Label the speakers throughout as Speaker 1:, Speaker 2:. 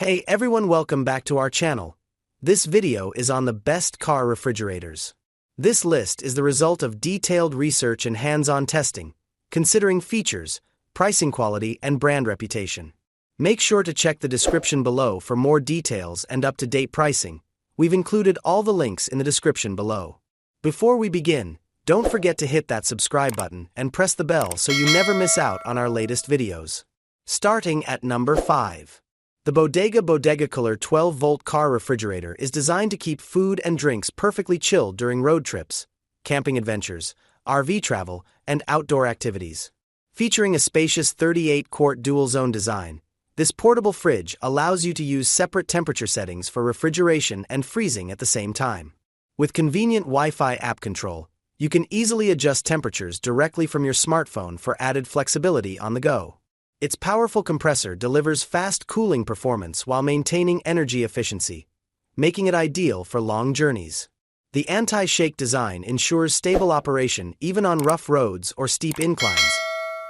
Speaker 1: Hey everyone, welcome back to our channel. This video is on the best car refrigerators. This list is the result of detailed research and hands-on testing, considering features, pricing quality, and brand reputation. Make sure to check the description below for more details and up-to-date pricing. We've included all the links in the description below. Before we begin, don't forget to hit that subscribe button and press the bell so you never miss out on our latest videos. Starting at number 5. The BODEGACOOLER 12-volt car refrigerator is designed to keep food and drinks perfectly chilled during road trips, camping adventures, RV travel, and outdoor activities. Featuring a spacious 38-quart dual-zone design, this portable fridge allows you to use separate temperature settings for refrigeration and freezing at the same time. With convenient Wi-Fi app control, you can easily adjust temperatures directly from your smartphone for added flexibility on the go. Its powerful compressor delivers fast cooling performance while maintaining energy efficiency, making it ideal for long journeys. The anti-shake design ensures stable operation even on rough roads or steep inclines,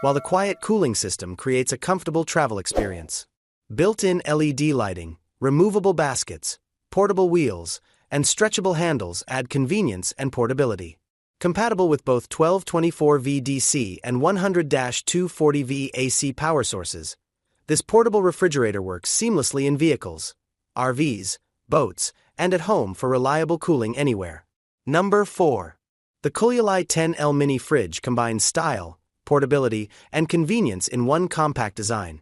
Speaker 1: while the quiet cooling system creates a comfortable travel experience. Built-in LED lighting, removable baskets, portable wheels, and stretchable handles add convenience and portability. Compatible with both 1224V DC and 100-240V AC power sources, this portable refrigerator works seamlessly in vehicles, RVs, boats, and at home for reliable cooling anywhere. Number 4. The Cooluli 10L Mini Fridge combines style, portability, and convenience in one compact design,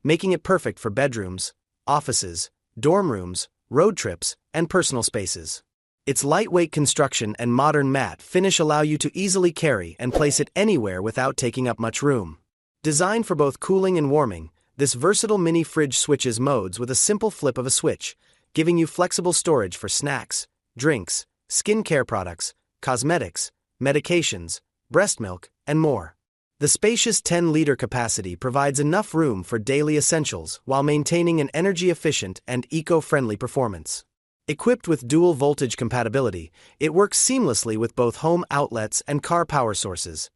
Speaker 1: making it perfect for bedrooms, offices, dorm rooms, road trips, and personal spaces. Its lightweight construction and modern matte finish allow you to easily carry and place it anywhere without taking up much room. Designed for both cooling and warming, this versatile mini fridge switches modes with a simple flip of a switch, giving you flexible storage for snacks, drinks, skincare products, cosmetics, medications, breast milk, and more. The spacious 10-liter capacity provides enough room for daily essentials while maintaining an energy-efficient and eco-friendly performance. Equipped with dual-voltage compatibility, it works seamlessly with both home outlets and car power sources,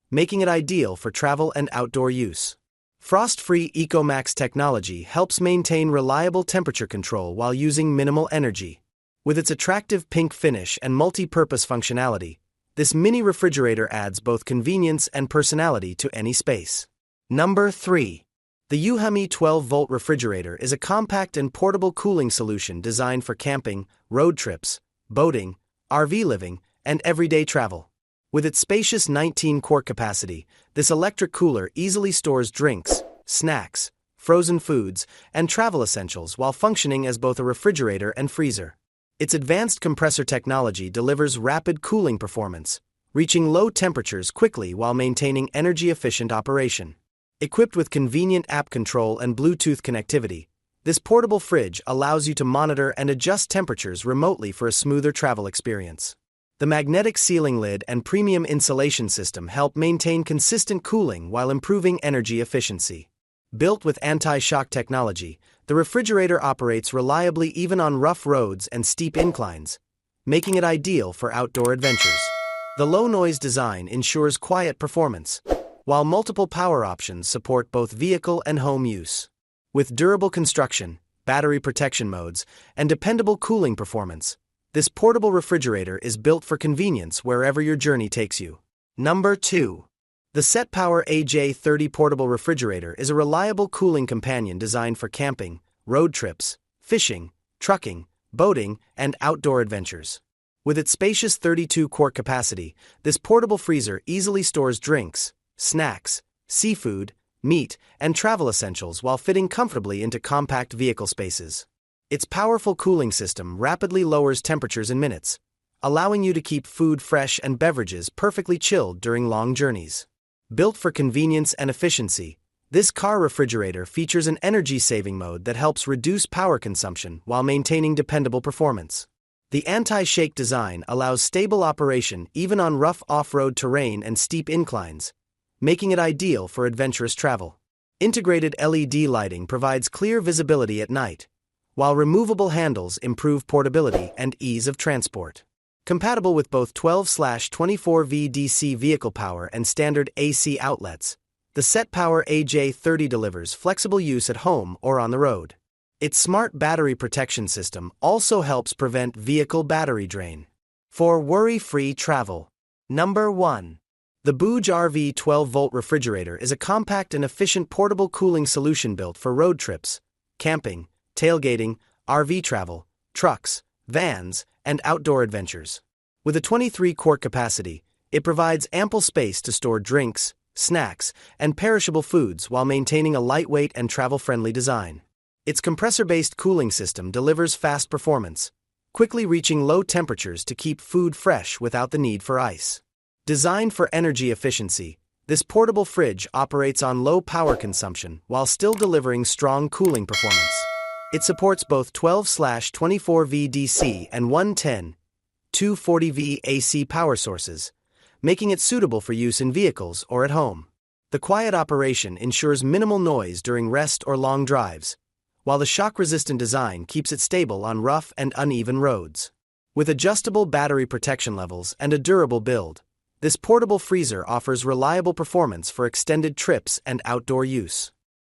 Speaker 1: making it ideal for travel and outdoor use. Frost-free EcoMax technology helps maintain reliable temperature control while using minimal energy. With its attractive pink finish and multi-purpose functionality, this mini refrigerator adds both convenience and personality to any space. Number 3. The EUHOMY 12-volt refrigerator is a compact and portable cooling solution designed for camping, road trips, boating, RV living, and everyday travel. With its spacious 19-quart capacity, this electric cooler easily stores drinks, snacks, frozen foods, and travel essentials while functioning as both a refrigerator and freezer. Its advanced compressor technology delivers rapid cooling performance, reaching low temperatures quickly while maintaining energy-efficient operation. Equipped with convenient app control and Bluetooth connectivity, this portable fridge allows you to monitor and adjust temperatures remotely for a smoother travel experience. The magnetic sealing lid and premium insulation system help maintain consistent cooling while improving energy efficiency. Built with anti-shock technology, the refrigerator operates reliably even on rough roads and steep inclines, making it ideal for outdoor adventures. The low-noise design ensures quiet performance, while multiple power options support both vehicle and home use. With durable construction, battery protection modes, and dependable cooling performance, this portable refrigerator is built for convenience wherever your journey takes you. Number 2. The Setpower AJ30 portable refrigerator is a reliable cooling companion designed for camping, road trips, fishing, trucking, boating, and outdoor adventures. With its spacious 32-quart capacity, this portable freezer easily stores drinks, snacks, seafood, meat, and travel essentials while fitting comfortably into compact vehicle spaces. Its powerful cooling system rapidly lowers temperatures in minutes, allowing you to keep food fresh and beverages perfectly chilled during long journeys. Built for convenience and efficiency, this car refrigerator features an energy-saving mode that helps reduce power consumption while maintaining dependable performance. The anti-shake design allows stable operation even on rough off-road terrain and steep inclines, making it ideal for adventurous travel. Integrated LED lighting provides clear visibility at night, while removable handles improve portability and ease of transport. Compatible with both 12/24V DC vehicle power and standard AC outlets, the Setpower AJ30 delivers flexible use at home or on the road. Its smart battery protection system also helps prevent vehicle battery drain. For worry-free travel. Number 1. The BougeRV 12-volt refrigerator is a compact and efficient portable cooling solution built for road trips, camping, tailgating, RV travel, trucks, vans, and outdoor adventures. With a 23-quart capacity, it provides ample space to store drinks, snacks, and perishable foods while maintaining a lightweight and travel-friendly design. Its compressor-based cooling system delivers fast performance, quickly reaching low temperatures to keep food fresh without the need for ice. Designed for energy efficiency, this portable fridge operates on low power consumption while still delivering strong cooling performance. It supports both 12/24V DC and 110/240V AC power sources, making it suitable for use in vehicles or at home. The quiet operation ensures minimal noise during rest or long drives, while the shock-resistant design keeps it stable on rough and uneven roads. With adjustable battery protection levels and a durable build, this portable freezer offers reliable performance for extended trips and outdoor use.